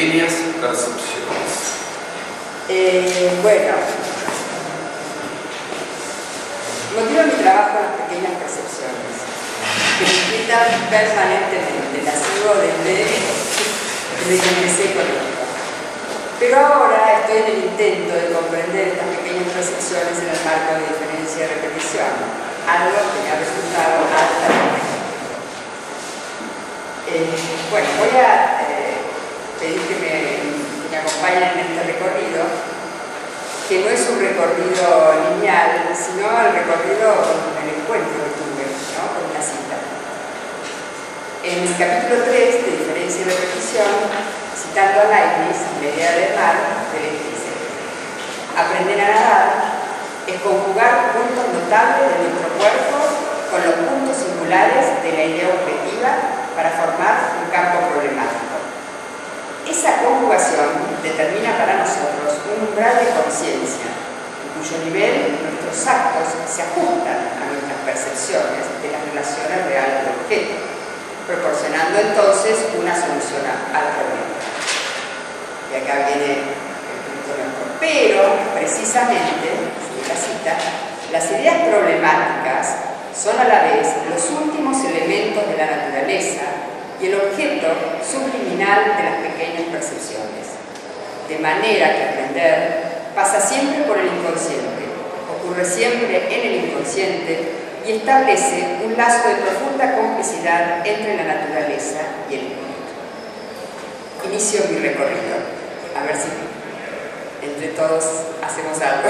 pequeñas percepciones. Bueno, motivo mi trabajo en las pequeñas percepciones, que me inquietan permanentemente, las sigo desde que empecé con esto. Pero ahora estoy en el intento de comprender estas pequeñas percepciones en el marco de diferencia y repetición, algo que me ha resultado altamente. Bueno, voy a pedir que me acompañen en este recorrido, que no es un recorrido lineal, sino el recorrido con el encuentro que tuve, ¿no?, con una cita. En el capítulo 3 de Diferencia y Repetición, citando a Leibniz, la idea del mar, él dice: aprender a nadar es conjugar puntos notables de nuestro cuerpo con los puntos singulares de la idea objetiva para formar un campo problemático. Esa conjugación determina para nosotros un umbral de conciencia, en cuyo nivel nuestros actos se ajustan a nuestras percepciones de las relaciones reales del objeto, proporcionando entonces una solución al problema. Y acá viene el punto nuestro. Pero, precisamente, sigue la cita, las ideas problemáticas son a la vez los últimos elementos de la naturaleza y el objeto subliminal de las pequeñas percepciones. De manera que aprender pasa siempre por el inconsciente, ocurre siempre en el inconsciente y establece un lazo de profunda complicidad entre la naturaleza y el espíritu. Inicio mi recorrido, a ver si entre todos hacemos algo.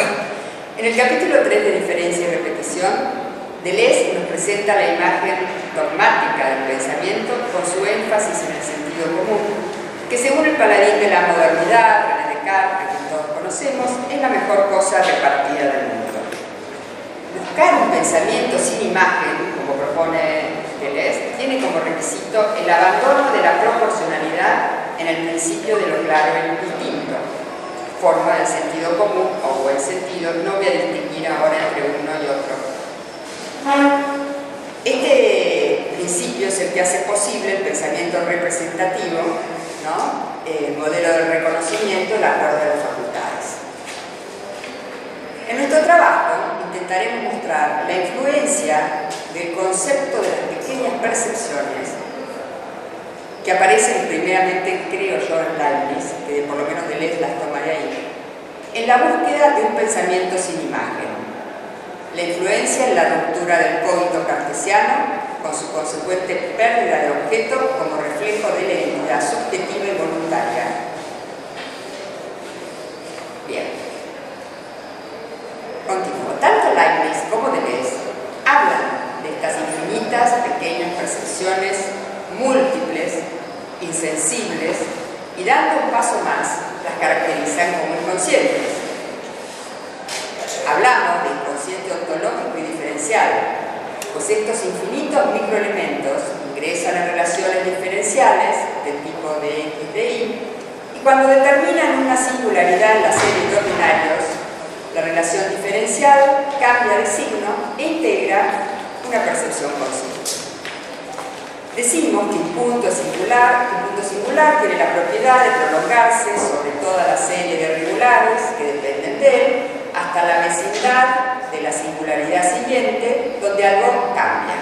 En el capítulo 3 de Diferencia y Repetición, Deleuze nos presenta la imagen dogmática del pensamiento con su énfasis en el sentido común, que según el paladín de la modernidad, René Descartes, que todos conocemos, es la mejor cosa repartida del mundo. Buscar un pensamiento sin imagen, como propone Deleuze, tiene como requisito el abandono de la proporcionalidad en el principio de lo claro y lo distinto, forma del sentido común o buen sentido. No voy a distinguir ahora entre uno y otro. Este principio es el que hace posible el pensamiento representativo, ¿no?, el modelo del reconocimiento, el acuerdo de las facultades. En nuestro trabajo intentaremos mostrar la influencia del concepto de las pequeñas percepciones que aparecen primeramente, creo yo, en Leibniz, que por lo menos Deleuze las toma de ahí, en la búsqueda de un pensamiento sin imagen. La influencia en la ruptura del cogito cartesiano, con su consecuente pérdida de objeto como reflejo de la identidad subjetiva y voluntaria. Bien. Continúo. Tanto Leibniz como Deleuze hablan de estas infinitas pequeñas percepciones múltiples, insensibles, y dando un paso más, las caracterizan como inconscientes. Hablamos de inconsciente ontológico y diferencial, pues estos infinitos microelementos ingresan en relaciones diferenciales del tipo de X de Y, y cuando determinan una singularidad en la serie de ordinarios, la relación diferencial cambia de signo e integra una percepción consciente. Decimos que un punto singular tiene la propiedad de prolongarse sobre toda la serie de regulares que dependen de él, hasta la vecindad de la singularidad siguiente, donde algo cambia.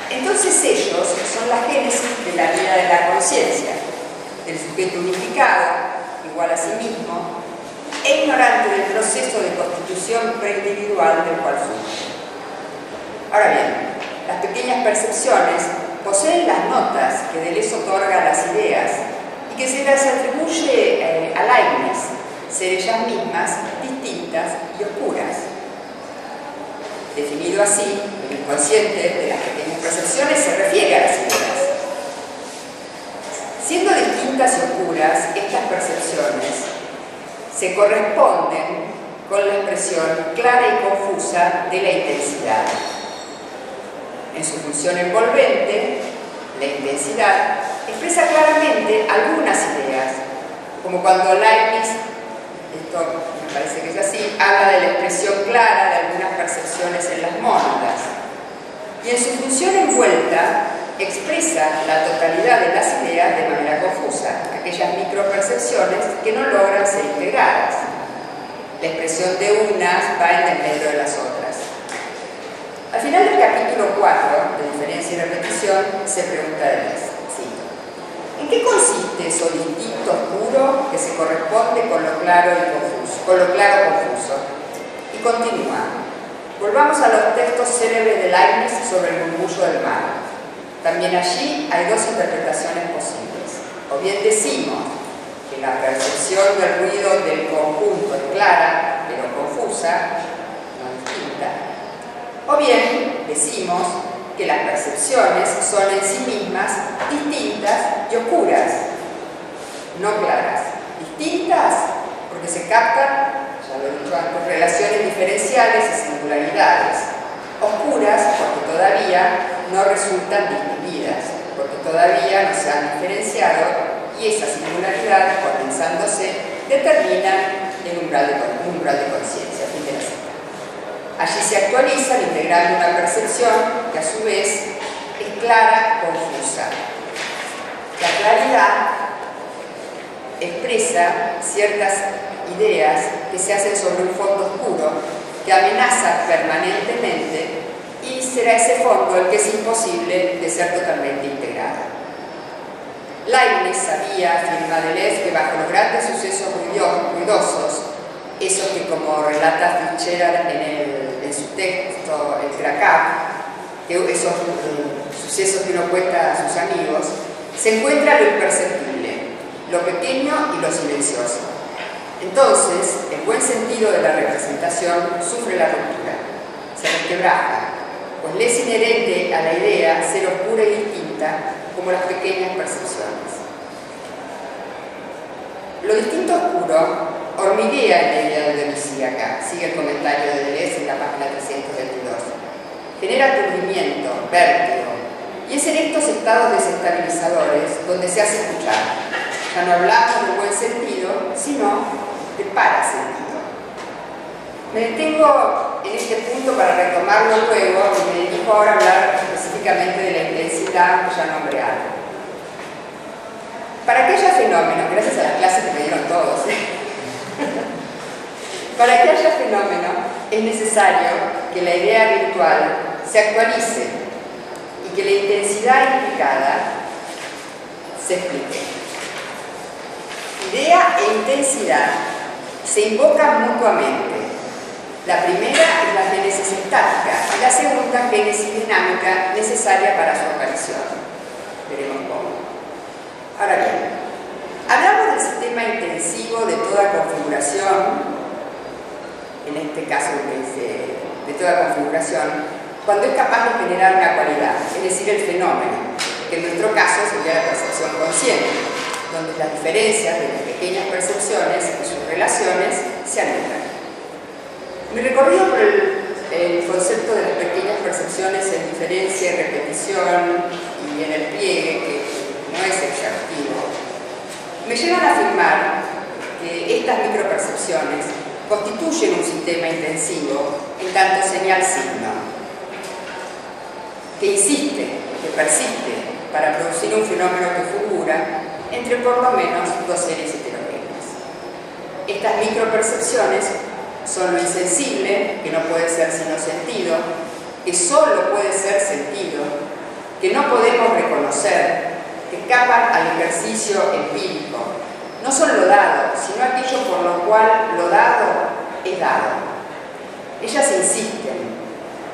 Entonces ellos son la génesis de la vida de la conciencia, del sujeto unificado, igual a sí mismo, e ignorante del proceso de constitución preindividual del cual surge. Ahora bien, las pequeñas percepciones poseen las notas que Deleuze otorga a las ideas y que se las atribuye a Leibniz, ser ellas mismas distintas y oscuras. Definido así, el inconsciente de las pequeñas percepciones se refiere a las ideas. Siendo distintas y oscuras, estas percepciones se corresponden con la expresión clara y confusa de la intensidad. En su función envolvente, la intensidad expresa claramente algunas ideas, como cuando Leibniz, esto me parece que es así, habla de la expresión clara de algunas percepciones en las mónadas, y en su función envuelta expresa la totalidad de las ideas de manera confusa, aquellas aquellas micropercepciones que no logran ser integradas. La expresión de unas va en desmedro de las otras. Al final del capítulo 4, de diferencia y repetición, se pregunta Deleuze, cito, ¿en qué consiste eso distinto oscuro que se corresponde con lo claro y confuso? Y continúa. Volvamos a los textos célebres de Leibniz sobre el murmullo del mar. También allí hay dos interpretaciones posibles. O bien decimos que la percepción del ruido del conjunto es clara, pero confusa, no distinta. O bien decimos que las percepciones son en sí mismas distintas y oscuras, no claras. Distintas porque se captan, ya lo he dicho antes, relaciones diferenciales y singularidades. Oscuras porque todavía no resultan distinguidas, porque todavía no se han diferenciado y esa singularidad, condensándose, determinan el umbral de conciencia. Fin de la cita. Allí se actualizan integrando una percepción que a su vez es clara, confusa. La claridad expresa ciertas ideas que se hacen sobre un fondo oscuro que amenaza permanentemente y será ese fondo el que es imposible de ser totalmente integrado. Leibniz sabía, afirma Deleuze, que bajo los grandes sucesos ruidosos, esos que como relata Fitzgerald en su texto El Crack-up, que esos sucesos que uno cuenta a sus amigos, se encuentra lo imperceptible, lo pequeño y lo silencioso. Entonces, el buen sentido de la representación sufre la ruptura, se resquebraja, pues le es inherente a la idea ser oscura y distinta como las pequeñas percepciones. Lo distinto oscuro hormiguea en la idea dionisíaca, sigue el comentario de Deleuze en la página 322. Genera aturdimiento, vértigo, y es en estos estados desestabilizadores donde se hace escuchar. Ya no hablamos de buen sentido, sino de parasentido. Me detengo en este punto para retomarlo luego y me dirijo ahora a hablar específicamente de la intensidad cuya nombre algo. Para que haya fenómeno, gracias a las clases que me dieron todos, para que haya fenómeno es necesario que la idea virtual se actualice y que la intensidad implicada se explique. Idea e intensidad se invocan mutuamente. La primera es la génesis estática y la segunda génesis dinámica necesaria para su aparición. Veremos cómo. Ahora bien, hablamos del sistema intensivo de toda configuración, en este caso de toda configuración, cuando es capaz de generar una cualidad, es decir, el fenómeno, que en nuestro caso sería la percepción consciente, donde las diferencias de las pequeñas percepciones y sus relaciones se anulan. Mi recorrido por el concepto de las pequeñas percepciones en diferencia y repetición y en el pliegue, que no es exhaustivo, me llevan a afirmar que estas micropercepciones constituyen un sistema intensivo en tanto señal-signo, que insiste, que persiste para producir un fenómeno que figura entre por lo menos dos series heterogéneas. Estas micropercepciones son lo insensible, que no puede ser sino sentido, que solo puede ser sentido, que no podemos reconocer, que escapan al ejercicio empírico. No son lo dado, sino aquello por lo cual lo dado es dado. Ellas insisten.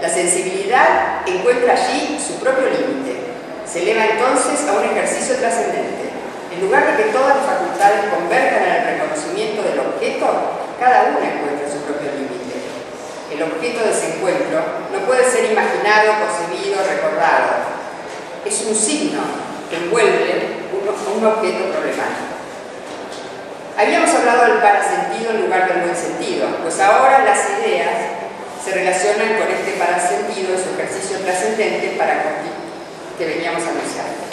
La sensibilidad encuentra allí su propio límite. Se eleva entonces a un ejercicio trascendente. En lugar de que todas las facultades converjan en el reconocimiento del objeto, cada una encuentra su propio límite. El objeto de ese encuentro no puede ser imaginado, concebido, recordado. Es un signo que envuelve un objeto problemático. Habíamos hablado del parasentido en lugar del buen sentido, pues ahora las ideas se relacionan con este parasentido en su ejercicio trascendente que veníamos anunciando.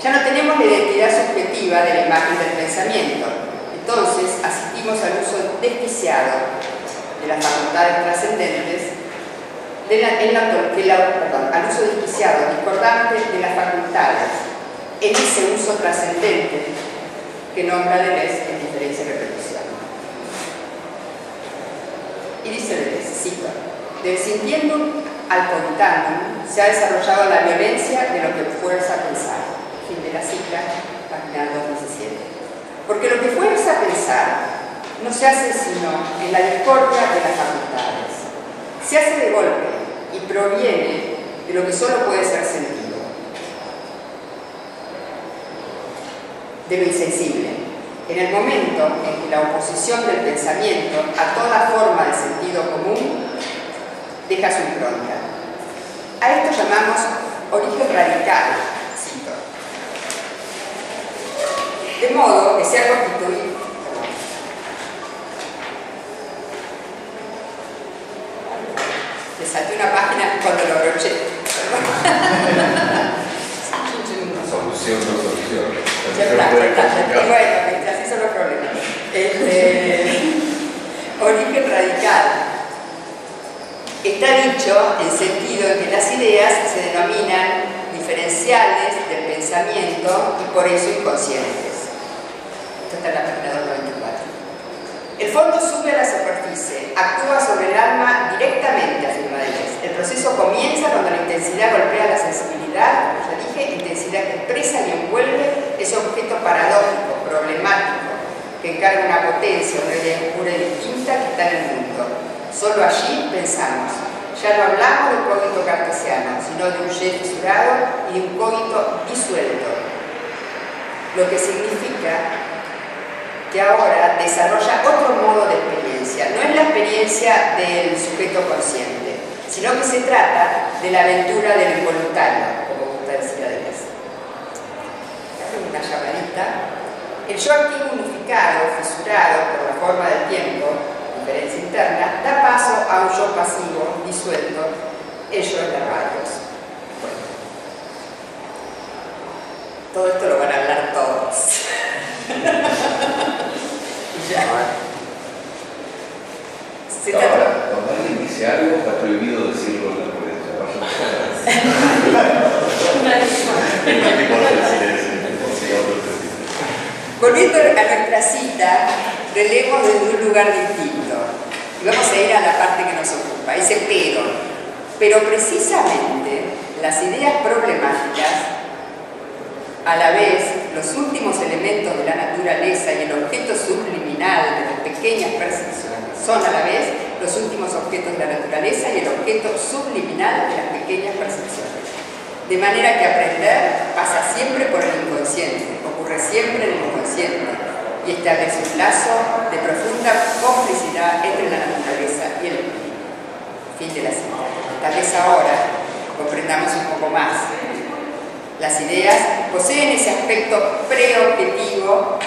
Ya no tenemos la identidad subjetiva de la imagen del pensamiento, entonces asistimos al uso desquiciado de las facultades trascendentes, al uso desquiciado, discordante de las facultades, en ese uso trascendente que nombra Deleuze en Diferencia y Reproducción. Y dice Deleuze, cito: del sintiendo al contando se ha desarrollado la violencia de lo que fuerza a pensar. Fin de la cita, página 217. Porque lo que fuerza a pensar no se hace sino en la discordia de las facultades. Se hace de golpe y proviene de lo que solo puede ser sentido, de lo insensible. En el momento en que la oposición del pensamiento a toda forma de sentido común deja su impronta. A esto llamamos origen radical, cito. De modo que se ha constituido. Le salté una página cuando lo broché. Solución, no solución. Ya está. Bueno, así son los problemas. Origen radical. Está dicho en sentido en que las ideas se denominan diferenciales del pensamiento y por eso inconscientes. Esto está en la página 294. El fondo sube a la superficie, actúa sobre el alma directamente, afirma Deleuze. El proceso comienza cuando la intensidad golpea la sensibilidad, ya dije, intensidad que expresa y envuelve ese objeto paradójico, problemático, que encarga una potencia, una idea pura y distinta que está en el mundo. Solo allí pensamos. Ya no hablamos del cogito cartesiano, sino de un je fisurado y de un cogito disuelto. Lo que significa que ahora desarrolla otro modo de experiencia. No es la experiencia del sujeto consciente, sino que se trata de la aventura del involuntario, como gusta decir Deleuze. Una llamadita. El yo activo unificado, fisurado por la forma del tiempo, diferencia interna, da paso a un yo pasivo, disuelto, el yo en las radios. Bueno. Todo esto lo van a hablar todos. Ya. Ahora, cuando alguien dice algo, está prohibido decirlo en la Volviendo a nuestra cita, relemos desde un lugar distinto. Y vamos a ir a la parte que nos ocupa, ese pero. Pero precisamente las ideas problemáticas, a la vez los últimos elementos de la naturaleza y el objeto subliminal de las pequeñas percepciones, son a la vez los últimos objetos de la naturaleza y el objeto subliminal de las pequeñas percepciones. De manera que aprender pasa siempre por el inconsciente, ocurre siempre en el inconsciente y establece un lazo de profunda complicidad entre la naturaleza y el espíritu. Fin de la cita. Tal vez ahora comprendamos un poco más. Las ideas poseen ese aspecto preobjetivo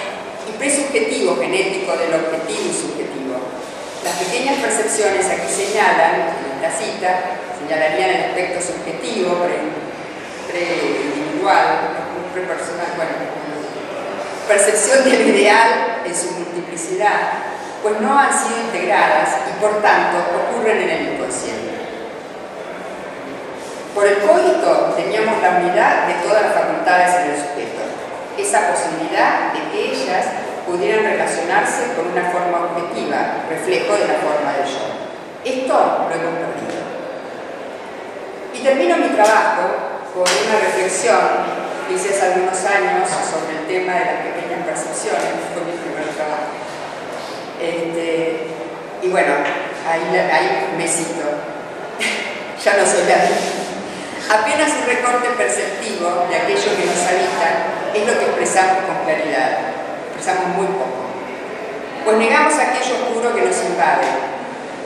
y presubjetivo genético del objetivo y subjetivo. Las pequeñas percepciones aquí señalan, en esta cita, señalarían el aspecto subjetivo, pre-individual, prepersonal, bueno, percepción del ideal en su multiplicidad, pues no han sido integradas y por tanto ocurren en el inconsciente. Por el cogito teníamos la unidad de todas las facultades en el sujeto, esa posibilidad de que ellas pudieran relacionarse con una forma objetiva, reflejo de la forma del yo. Esto lo hemos perdido. Y termino mi trabajo con una reflexión que hice hace algunos años sobre el tema de las pequeñas percepciones, fue mi primer trabajo. Y bueno, ahí me cito, ya no soy la misma. Apenas un recorte perceptivo de aquello que nos habita es lo que expresamos con claridad, expresamos muy poco. Pues negamos aquello oscuro que nos invade,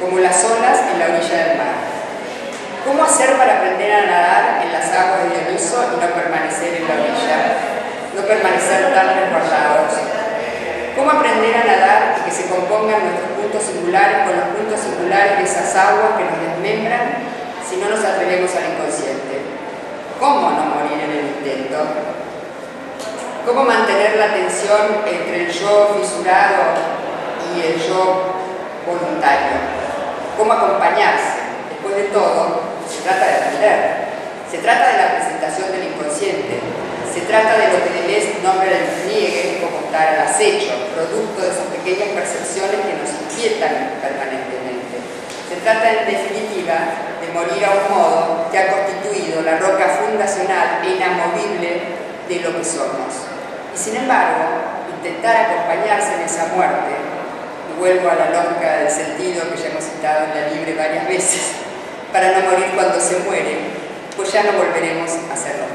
como las olas en la orilla del mar. ¿Cómo hacer para aprender a nadar en las aguas de Dioniso y no permanecer en la orilla? No permanecer tan resguardados. ¿Cómo aprender a nadar y que se compongan nuestros puntos singulares con los puntos singulares de esas aguas que nos desmembran si no nos atrevemos al inconsciente? ¿Cómo no morir en el intento? ¿Cómo mantener la tensión entre el yo fisurado y el yo voluntario? ¿Cómo acompañarse? Después de todo, se trata de aprender. Se trata de la presentación del inconsciente. Se trata de lo que Deleuze nombra el despliegue como estar al acecho, producto de esas pequeñas percepciones que nos inquietan permanentemente. Se trata, en definitiva, de morir a un modo que ha constituido la roca fundacional e inamovible de lo que somos. Y sin embargo, intentar acompañarse en esa muerte, y vuelvo a la lógica del sentido que ya hemos citado en la Libre varias veces, para no morir cuando se muere, pues ya no volveremos a ser